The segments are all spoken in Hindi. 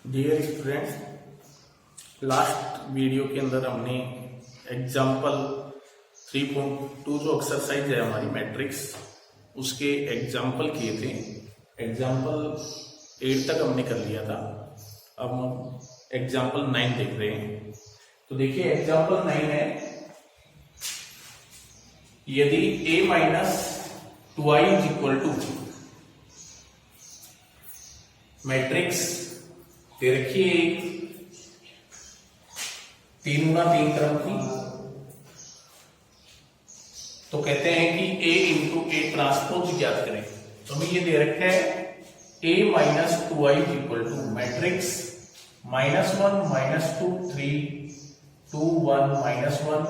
डियर स्टूडेंट, लास्ट वीडियो के अंदर हमने एग्जाम्पल 3.2 जो एक्सरसाइज है हमारी मैट्रिक्स उसके एग्जाम्पल किए थे। एग्जाम्पल 8 तक हमने कर लिया था। अब हम एग्जाम्पल 9 देख रहे हैं। तो देखिए एग्जाम्पल 9 है, यदि a minus 2i is equal to matrix दे रखी है 3 गुना 3 क्रम की, तो कहते हैं कि a इंटू ए ट्रांसपोज ज्ञात करें। तो हमें ये दे रखा है a minus 2i is equal to matrix -1 -2 3 2 1 -1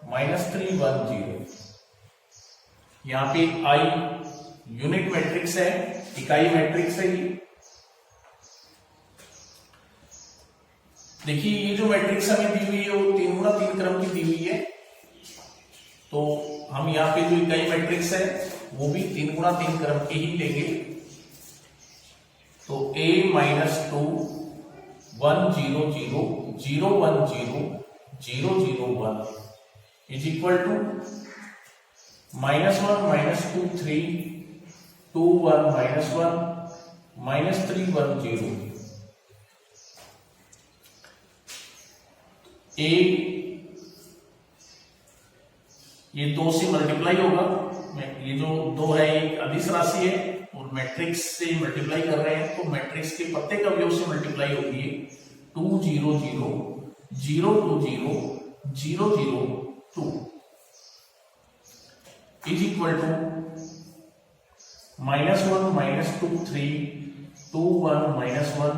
-3 1 0। यहां पे i यूनिट मैट्रिक्स है, इकाई मैट्रिक्स है ये। देखिए ये जो मैट्रिक्स हमें दी हुई है वो 3 गुना 3 क्रम की दी हुई है। तो हम यहाँ पे जो इकाई मैट्रिक्स है वो भी 3 गुना 3 क्रम के ही लेंगे। तो a minus 2 1 0 0 0 1 0 0 0 1 is equal to -1 -2 3 2 1 -1 -3 1 0। a ये 2 से मल्टीप्लाई होगा। ये जो 2 है एक अदिश राशि है और मैट्रिक्स से मल्टीप्लाई कर रहे हैं, तो मैट्रिक्स के प्रत्येक अवयव से मल्टीप्लाई होगी है। 2 0 0 0 2 0 0 0 2 इज इक्वल टू -1 -2 3 2 1 -1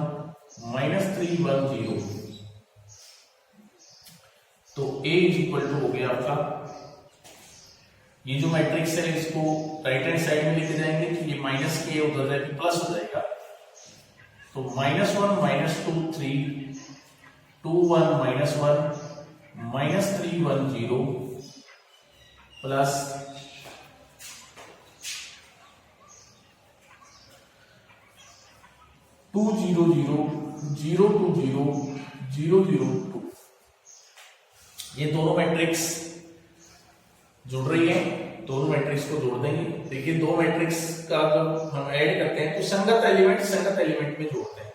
-3 1 0। तो a इज इक्वल टू हो गया आपका, ये जो मैट्रिक्स है इसको राइट हैंड साइड में लेके जाएंगे तो ये माइनस के उधर जाके प्लस हो जाएगा। तो -1 -2 3 2 1 -1 -3 1 0 प्लस 2 0 0 0 2 0 0 0 2। ये दोनों मैट्रिक्स जुड़ रही है, दोनों मैट्रिक्स को जोड़ देंगे। देखिए दो मैट्रिक्स का जब हम ऐड करते हैं तो संगत एलिमेंट में जोड़ते हैं।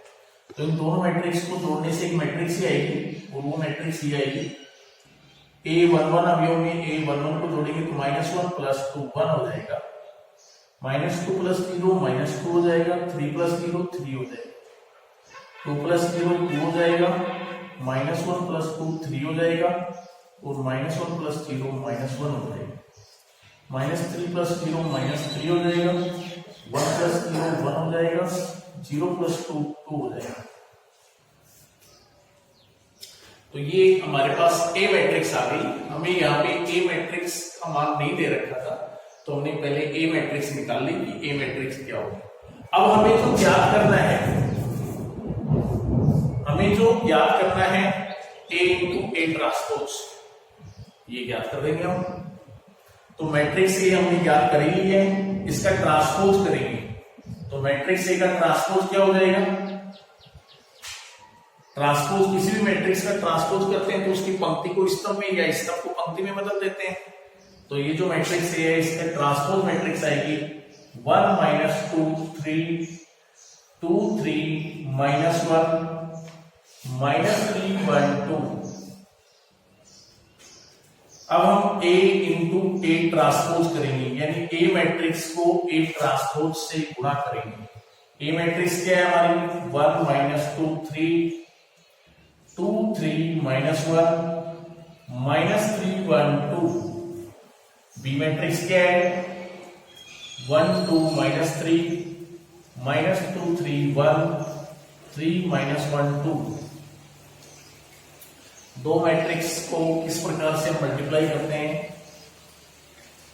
तो इन दोनों मैट्रिक्स को जोड़ने से एक मैट्रिक्स ही आएगी और वो मैट्रिक्स ही आएगी। a11 अवयव में a11 को जोड़ेंगे तो -1 प्लस 2 1 हो जाएगा, -2 प्लस 0 -2 हो जाएगा, 3 प्लस 0 3 हो जाएगा, 2 प्लस 0 2 हो जाएगा, -1 प्लस 2 3 हो जाएगा और -1 प्लस 0 -1 हो जाएगा, -3 प्लस 0 -3 हो जाएगा, 1 प्लस 0 1 हो जाएगा, 0 प्लस 2 2 हो जाएगा। तो ये हमारे पास A मैट्रिक्स आ गई। हमें यहाँ पे A मैट्रिक्स का मान नहीं दे रखा था, तो हमने पहले A मैट्रिक्स निकाल ली कि A मैट्रिक्स क्या होगा। अब हमें जो ज्ञात करना है A इंटू ए ट्रांसपोज, ये ज्ञात कर देंगे हम। तो मैट्रिक्स ए हमने ज्ञात कर ली है, इसका ट्रांसपोज करेंगे। तो मैट्रिक्स ए का ट्रांसपोज क्या हो जाएगा? ट्रांसपोज किसी भी मैट्रिक्स का ट्रांसपोज करते हैं तो उसकी पंक्ति को स्तंभ में या स्तंभ को पंक्ति में बदल देते हैं। तो ये जो मैट्रिक्स ए है इसका ट्रांसपोज मैट्रिक्स आएगी 1 -2 3 2 3 -1 -3 1 2। अब हम A इंटू ए ट्रांसपोज करेंगे, यानी A मैट्रिक्स को A ट्रांसपोज से गुणा करेंगे। A मैट्रिक्स क्या है हमारी? 1 -2 3 2 3 -1 -3 1 2। B मैट्रिक्स क्या है? 1 2 -3 -2 3 1 3 -1 2। दो मैट्रिक्स को किस प्रकार से मल्टीप्लाई करते हैं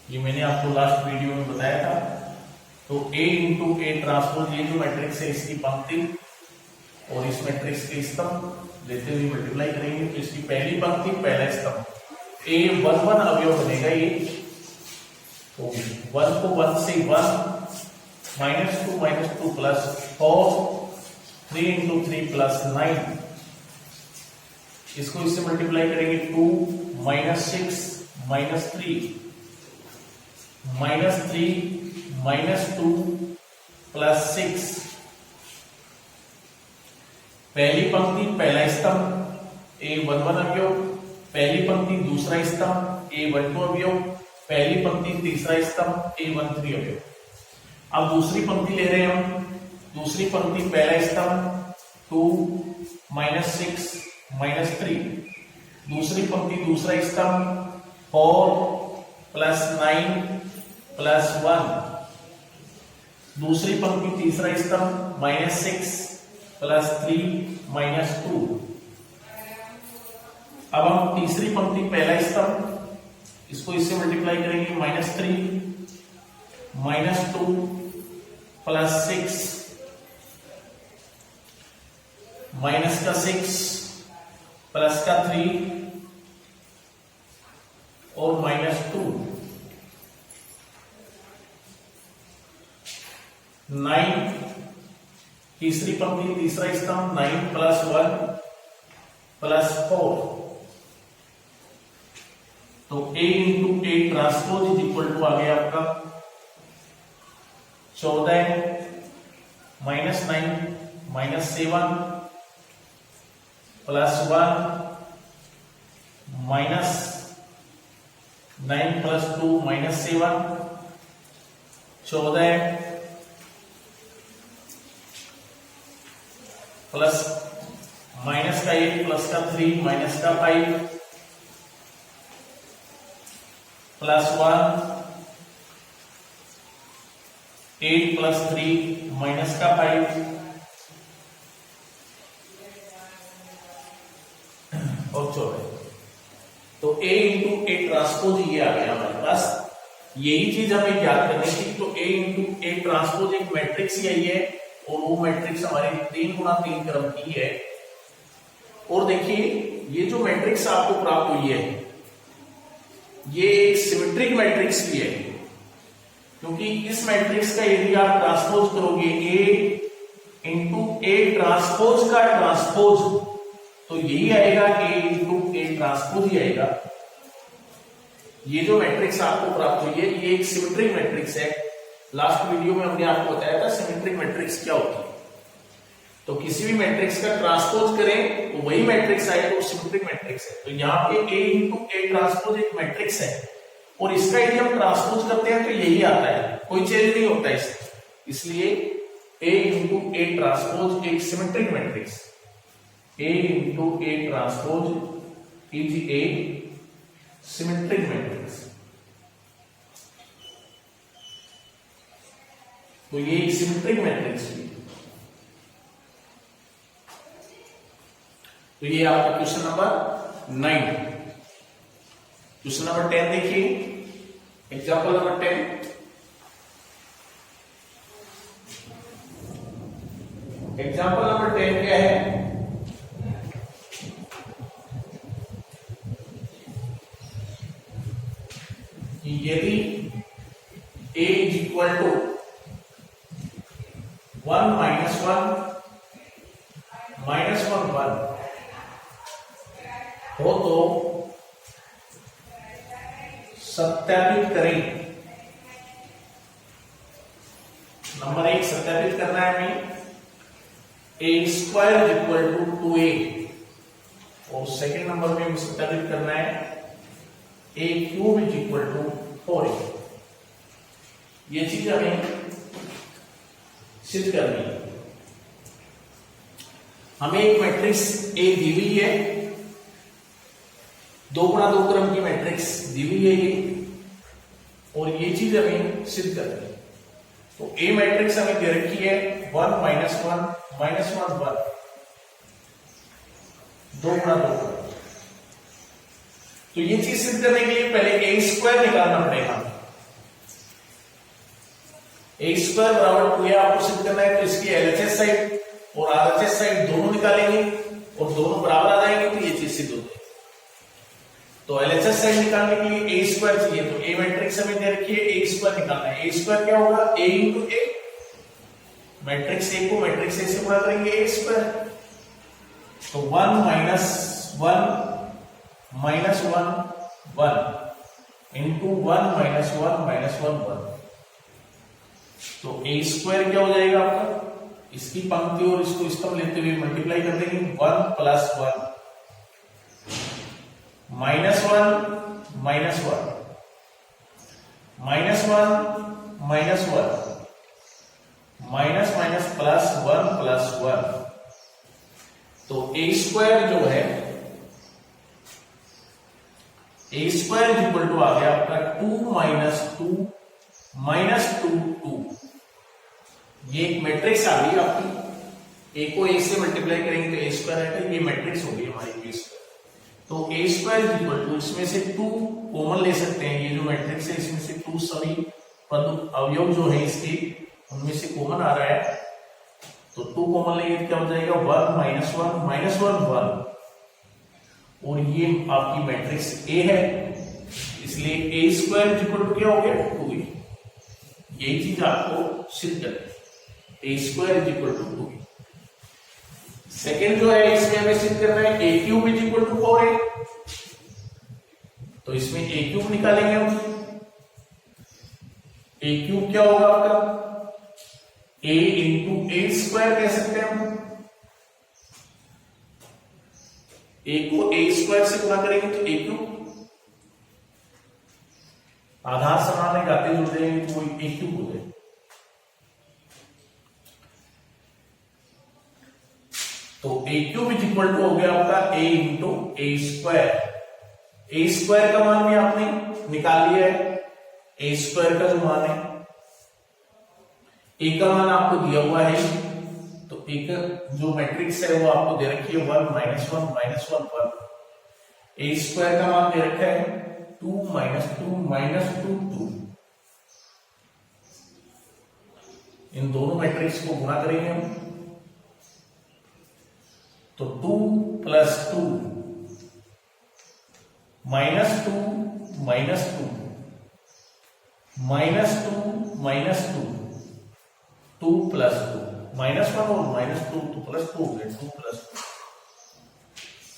ये मैंने आपको लास्ट वीडियो में बताया था। तो A इंटू ए ट्रांसपोज, ये जो मैट्रिक्स है इसकी पंक्ति और इस मैट्रिक्स के स्तंभ लेते हुए मल्टीप्लाई करेंगे। तो इसकी पहली पंक्ति पहला स्तंभ A11 अवयव बनेगा ये। तो 1 को 1 से 1 -2 -2 प्लस 4 3 इंटू 3 प्लस 9, इसको इससे मल्टीप्लाई करेंगे 2 माइनस 6 माइनस 3 माइनस 2 प्लस 6। पहली पंक्ति पहला स्तंभ A11 अवयव, पहली पंक्ति दूसरा स्तंभ A12 अवयव, पहली पंक्ति तीसरा स्तंभ A13 अवयव। अब दूसरी पंक्ति ले रहे हैं हम, दूसरी पंक्ति पहला स्तंभ 2 माइनस 6 माइनस 3, दूसरी पंक्ति दूसरा स्तंभ 4 प्लस 9 प्लस 1, दूसरी पंक्ति तीसरा स्तंभ माइनस 6 प्लस 3 माइनस 2। अब हम तीसरी पंक्ति पहला स्तंभ, इसको इससे मल्टीप्लाई करेंगे -3 माइनस 2 प्लस 6 माइनस का 6 प्लस का 3 और माइनस 2। 9 तीसरी पंक्ति तीसरा स्तंभ 9 प्लस 1 प्लस 4, तो A into A transpose is equal to आ गया आपका 14 minus 9 minus 7 plus 1 minus 9 plus 2 minus 7, 14 plus minus का 1 प्लस का 3 माइनस का 5 प्लस 1 8 प्लस 3 माइनस का 5 और 14। तो A इंटू A ट्रांसपोज ये आ गया हमारे पास। यही चीज हमें याद करनी थी। तो A इंटू A ट्रांसपोज एक मैट्रिक्स यही है और वो मैट्रिक्स हमारी 3 गुणा 3 क्रम की है। और देखिए ये जो मैट्रिक्स आपको प्राप्त हुई है ये एक सिमेट्रिक मैट्रिक्स भी है, क्योंकि इस मैट्रिक्स का यदि आप ट्रांसपोज करोगे A इंटू A ट्रांसपोज का ट्रांसपोज तो यही आएगा A इंटू A ट्रांसपोज ही आएगा। ये जो मैट्रिक्स आपको प्राप्त हुई है ये एक सिमेट्रिक मैट्रिक्स है। लास्ट वीडियो में हमने आपको बताया था सिमेट्रिक मैट्रिक्स क्या होती है। तो किसी भी मैट्रिक्स का ट्रांसपोज करें तो वही मैट्रिक्स आए तो सिमेट्रिक मैट्रिक्स है। तो यहाँ पे A इंटू A ट्रांसपोज एक मैट्रिक्स है और इसका यदि हम ट्रांसपोज करते हैं तो यही आता है, कोई चेंज नहीं होता इसमें। इसलिए A इंटू A ट्रांसपोज एक symmetric matrix, A into A transpose is a symmetric matrix. तो ये एक सिमेट्रिक मैट्रिक्स है। तो ये आपका क्वेश्चन नंबर 9। क्वेश्चन नंबर 10 देखिए, एग्जांपल नंबर 10। एग्जांपल नंबर 10 क्या है? यदि A is equal to 1 minus 1 minus 1 1 हो तो सत्यापित करें। नंबर 1 सत्यापित करना है हमें A square equal to 2A, और सेकंड नंबर में हमें सत्यापित करना है A cube is equal to 4A। ये चीज हमें सिद्ध करनी है। हमें एक मैट्रिक्स A दी हुई है, 2 गुणा 2 क्रम की मैट्रिक्स दी हुई है ये, और ये चीज हमें सिद्ध करनी है। तो A मैट्रिक्स हमें दे रखी है 1 माइनस 1 माइनस 1 1, 2 गुणा 2 क्रम। तो ये चीज सिद्ध करने के लिए पहले A स्क्वायर निकालना पड़ेगा। A स्क्वायर बराबर 2A आपको सिद्ध करना है, तो इसकी LHS साइड और RHS साइड दोनों निकालेंगे और दोनों बराबर आ जाएंगे तो ये चीज सिद्ध हो जाएगी। तो LHS साइड निकालने के लिए A स्क्वायर चाहिए, तो A मैट्रिक्स हमें दे रखी है, A स्क्वायर निकालना है। A स्क्वायर क्या होगा? A into A matrix A को मैट्रिक्स ए से गुणा करेंगे ए स्क्वायर, तो 1 minus 1 minus 1 1 into 1 minus 1 minus 1 1, तो ए स्क्वायर क्या हो जाएगा आपका, इसकी पंक्ति और इसको स्तंभ लेते हुए मल्टीप्लाई कर देंगे, 1 plus 1 minus 1 minus 1 minus 1 minus 1 minus minus plus 1 plus 1, तो ए स्क्वायर जो है, ए स्क्वायर इक्वल टू आ गया आपका 2 माइनस 2 माइनस 2 2, ये एक मैट्रिक्स आ गई आपकी, ए को ए से मल्टीप्लाई करेंगे तो ए स्क्वायर आएगा, ये मैट्रिक्स होगी हमारी ए स्क्वायर, तो ए स्क्वायर इक्वल टू इसमें से 2 कॉमन ले सकते हैं, ये जो मैट्रिक्स है इसमें से 2 सभी पद अवयव जो है इसके उनमें से कॉमन आ रहा है, तो 2 कॉमन लेंगे तो क्या हो जाएगा 1 माइनस 1 माइनस 1 1, और ये आपकी मैट्रिक्स ए है, इसलिए ए स्क्वायर इक्वल टू क्या हो गया 2a, यही चीज आपको सिद्ध करनी है, A square equal to 2a। Second जो है इसमें हमें सिद्ध करना है ए क्यूब इक्वल टू 4a, तो इसमें ए क्यूब निकालेंगे हम, ए क्यूब क्या होगा आपका a इंटू ए स्क्वायर कह सकते हैं हम, a को a स्क्वायर से गुणा करेंगे तो a क्यूब, आधार समान है गाते जुड़ जाएंगे तो a क्यूब हो जाएगा, तो a क्यूब इक्वल टू हो गया आपका a into A square, A square का मान भी आपने निकाल लिया है, ए स्क्वायर का जो मान है, ए का मान आपको दिया हुआ है, तो एक जो मैट्रिक्स है वो आपको दे रखी है 1 माइनस 1 माइनस 1 1, ए स्क्वायर का मान दे रखा है 2 माइनस 2 माइनस 2 2, इन दोनों मैट्रिक्स को गुणा करेंगे हम, तो 2 plus 2 minus 2 minus 2 minus 2 minus 2 2 plus 2 minus 1 और माइनस 2 तो प्लस 2 हो गया 2 प्लस 2,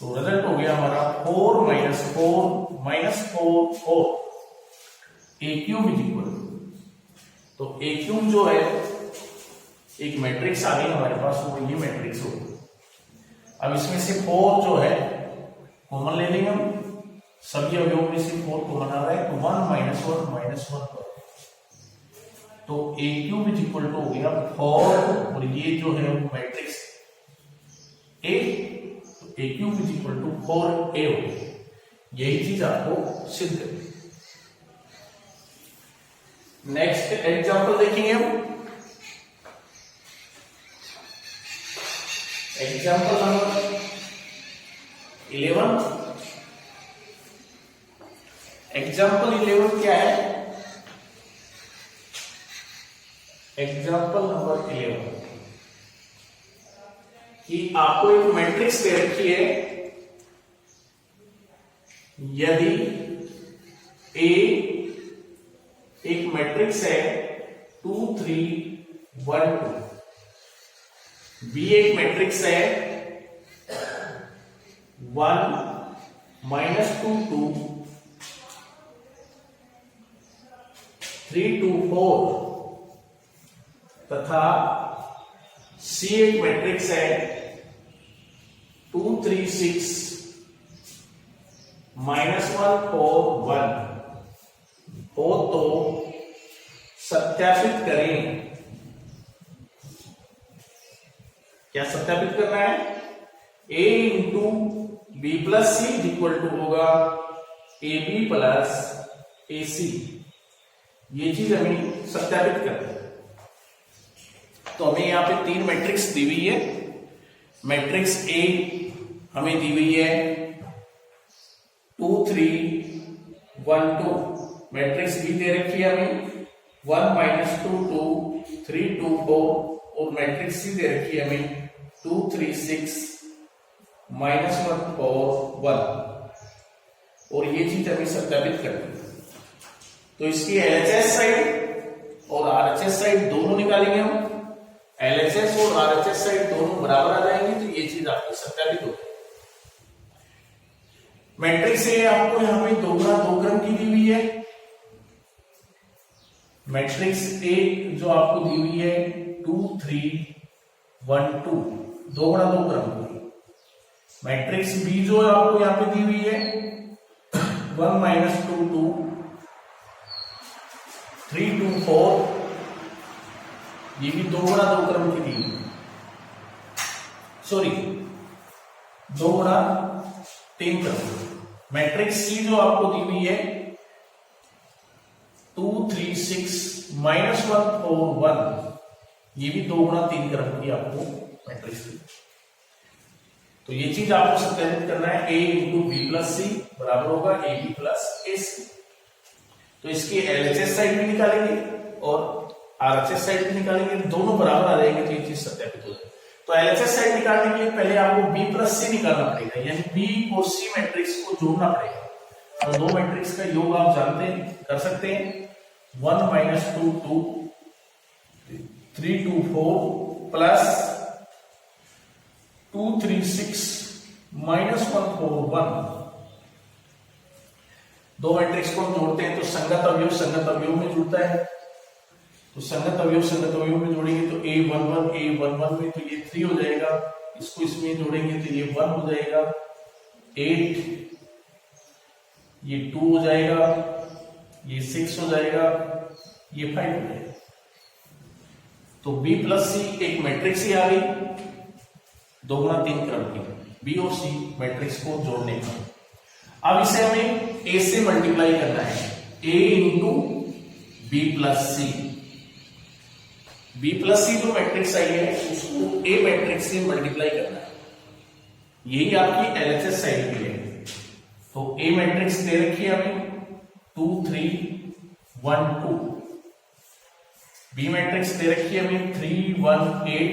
तो रिजल्ट हो गया हमारा 4 माइनस 4 माइनस 4 4, ए क्यूब इक्वल, तो ए क्यूब जो है एक मैट्रिक्स आ गई हमारे पास, वो ये मैट्रिक्स होगी। अब इसमें से 4 जो है कॉमन ले लेंगे हम, सभी अवयवों में से 4 कॉमन आ रहा है, तो 1 माइनस 1 माइनस 1 तो ए क्यूब इक्वल टू हो गया 4, और ये जो है वो मैट्रिक्स ए, तो ए क्यूब इक्वल टू 4a हो गया, यही चीज आपको सिद्ध करनी। नेक्स्ट एग्जांपल देखेंगे हम, एग्जांपल नंबर 11, एग्जांपल 11 क्या है, एग्जाम्पल नंबर 11 कि आपको एक मैट्रिक्स दे रखी है, यदि A एक मैट्रिक्स है 2 3 1 2, B एक मैट्रिक्स है 1 माइनस 2 2 3 2 4, तथा C एक मैट्रिक्स है 2 3 6 माइनस 1 4 1 हो, तो सत्यापित करें, क्या सत्यापित करना है, A into B plus C equal to होगा ए बी प्लस ए सी, ये चीज हमें सत्यापित करना है। तो हमें यहाँ पे 3 मैट्रिक्स दी हुई है, मैट्रिक्स ए हमें दी हुई है 2 3 1 2, मैट्रिक्स बी दे रखी है हमें 1 माइनस 2 2 3 2 4, और मैट्रिक्स सी दे रखी है हमें 2 3 6 माइनस 1 4 1, और ये चीज हमें सत्यापित करनी है। तो इसकी एलएचएस साइड और आरएचएस साइड दोनों निकालेंगे हम। LHS और RHS साइड दोनों बराबर आ जाएंगे तो ये चीज आपको सत्यापित हो जाएगी। मैट्रिक्स ए आपको यहाँ पे 2 गुना 2 क्रम की दी हुई है। मैट्रिक्स ए जो आपको दी हुई है 2 3 1 2, 2 गुना 2 क्रम की। मैट्रिक्स बी जो आपको यहाँ पे दी हुई है 1 - 2 2 3 2 4, ये भी 2 गुना 2 क्रम की दी हुई है, सॉरी 2 गुना 3 क्रम। मैट्रिक्स सी जो आपको दी हुई है 2 3 6 -1 4 1, ये भी 2 गुना 3 क्रम की आपको मैट्रिक्स दी। तो ये चीज आपको सत्यापित करना है, a × b + c बराबर होगा ab + ac। तो इसकी LHS साइड भी निकालेंगे और RHS साइड भी निकालेंगे, दोनों बराबर आ जाएंगे तो ये चीज सत्यापित हो जाएगी। तो LHS साइड निकालने के लिए पहले आपको b + c निकालना पड़ेगा, यानी b और c मैट्रिक्स को जोड़ना पड़ेगा। तो दो मैट्रिक्स का योग आप जानते हैं, कर सकते हैं। 1 - 2 2 3 2 4 प्लस 2 3 6 -1 4 1। दो मैट्रिक्स को हम जोड़ते हैं तो संगत अवयव में जुड़ता है। तो संगत अवयव में जोड़ेंगे तो a 1 1 में तो ये 3 हो जाएगा, इसको इसमें जोड़ेंगे तो ये 1 हो जाएगा, 8 ये 2 हो जाएगा, ये 6 हो जाएगा, ये 5 हो जाएगा। तो b + c एक मैट्रिक्स ही आ गई 2 गुना 3 क्रम की, b और c मैट्रिक्स को जोड़ने का। अब इसे हमें a से मल्टीप्लाई करना है, a × b + c। b + c जो मैट्रिक्स आई है उसको a मैट्रिक्स से मल्टीप्लाई करना है, यही आपकी LHS साइड की है। तो a मैट्रिक्स दे रखी है हमें 2 3 1 2, b मैट्रिक्स दे रखी है हमें 3 1 8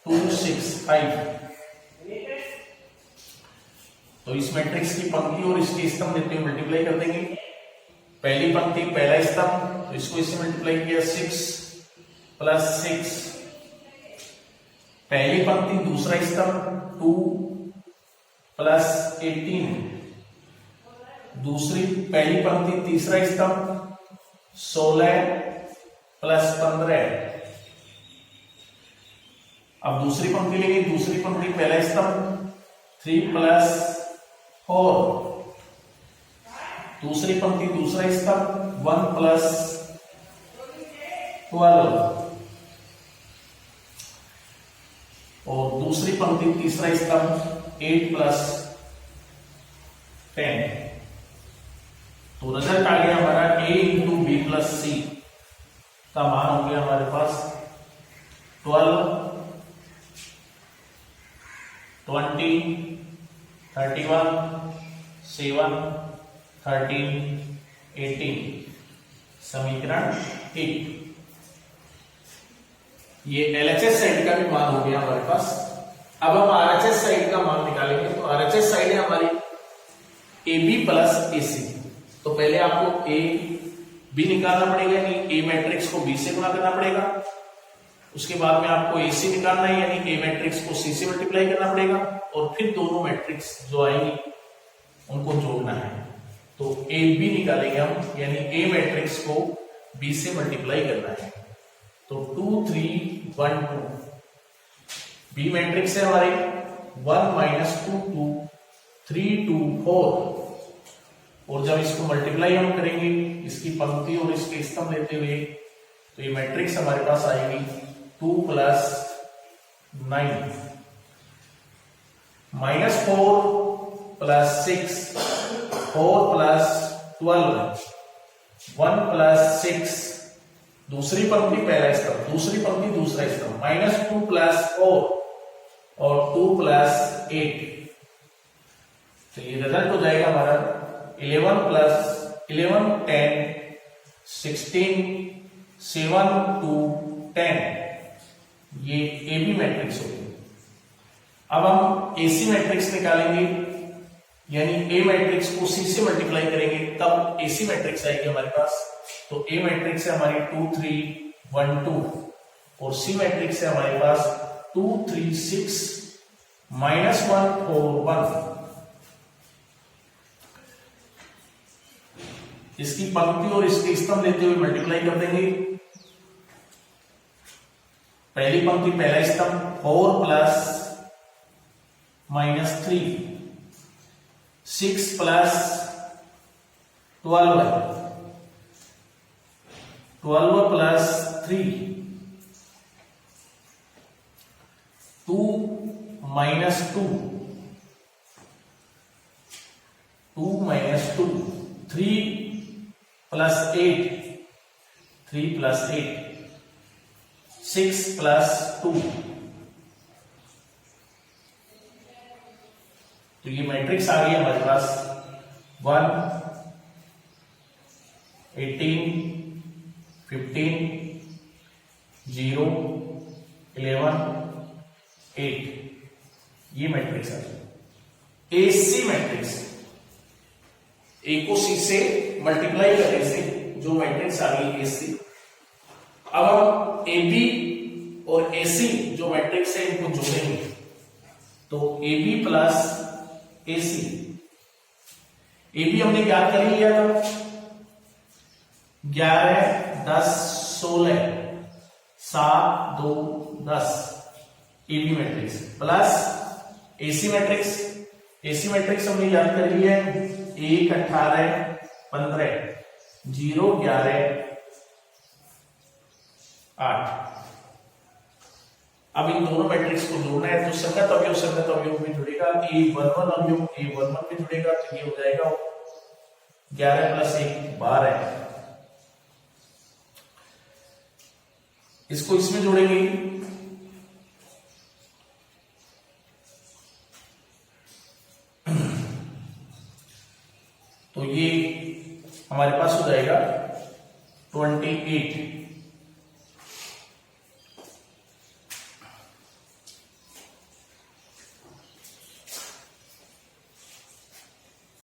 2 6 5। तो इस मैट्रिक्स की पंक्ति और इसके स्तंभ देते हुए मल्टीप्लाई कर देंगे। पहली पंक्ति पहला स्तंभ, तो इसको इससे मल्टीप्लाई किया 6 + 6। पहली पंक्ति दूसरा स्तंभ 2 + 18। पहली पंक्ति तीसरा स्तंभ 16 + 15। अब दूसरी पंक्ति लेंगे, दूसरी पंक्ति पहला स्तंभ 3 + 4। दूसरी पंक्ति दूसरा स्तंभ 1 + 12 और दूसरी पंक्ति तीसरा स्तंभ 8 + 10। तो रिजल्ट आ गया हमारा a × b + c का मान हो गया हमारे पास 12 20 31 7 13 18। समीकरण 1। ये LHS साइड का भी मान हो गया हमारे पास। अब हम RHS साइड का मान निकालेंगे। तो RHS साइड है हमारी AB + AC। तो पहले आपको AB निकालना पड़ेगा, यानी A मैट्रिक्स को B से गुणा करना पड़ेगा। उसके बाद में आपको AC निकालना है, यानी A मैट्रिक्स को C से मल्टीप्लाई करना पड़ेगा और फिर दोनों मैट्रिक्स जो आएंगी उनको जोड़ना है। तो AB निकालेंगे हम, यानी A मैट्रिक्स को B से मल्टीप्लाई करना है। तो 2 3 1 2। B मैट्रिक्स है हमारे 1 - 2 2 3 2 4। और जब इसको मल्टीप्लाई हम करेंगे इसकी पंक्ति और इसके स्तंभ लेते हुए, तो ये मैट्रिक्स हमारे पास आएगी 2 + 9 -4 + 6 4 + 12 1 + 6। दूसरी पंक्ति पहला स्तंभ, दूसरी पंक्ति दूसरा स्तंभ -2 + 4 और 2 + 8। तो ये रिजल्ट हो जाएगा हमारा 11 + 11 10 16 7 2 10। ये AB मैट्रिक्स होगी। अब हम AC मैट्रिक्स निकालेंगे, यानी A मैट्रिक्स को C से मल्टीप्लाई करेंगे तब AC मैट्रिक्स आएगी हमारे पास। तो A मैट्रिक्स है हमारी 2 3 1 2। और सी मैट्रिक्स है हमारे पास 2 3 6 -1 4 1। इसकी पंक्ति और इसके स्तंभ लेते हुए मल्टीप्लाई कर देंगे। पहली पंक्ति पहला स्तंभ 4 प्लस -3 6 प्लस 12 है 12 plus 3 2 minus 2 2 minus 2 3 plus 8 3 plus 8 6 plus 2। तो ये मैट्रिक्स आ गई हमारे पास 1 18 15 0 11 8। ये मैट्रिक्स आ गई एसी मैट्रिक्स। ए को सी से मल्टीप्लाई करने से जो मैट्रिक्स आ गई एसी। अब हम ए बी और एसी जो मैट्रिक्स है इनको जोड़ेंगे। तो A B plus AC. A B हमने क्या कर लिया था 11 10 16 7 2 10 A B matrix plus AC matrix. AC matrix हमने याद कर लिया है 1 18 15 0 11 8। अब इन दोनों मैट्रिक्स को जोड़ना है तो संगत अवयव में जुड़ेगा A11 अवयव A11 में जुड़ेगा तो ये हो जाएगा 11 प्लस 1 12। इसको इसमें जोड़ेंगे तो ये हमारे पास हो जाएगा 28।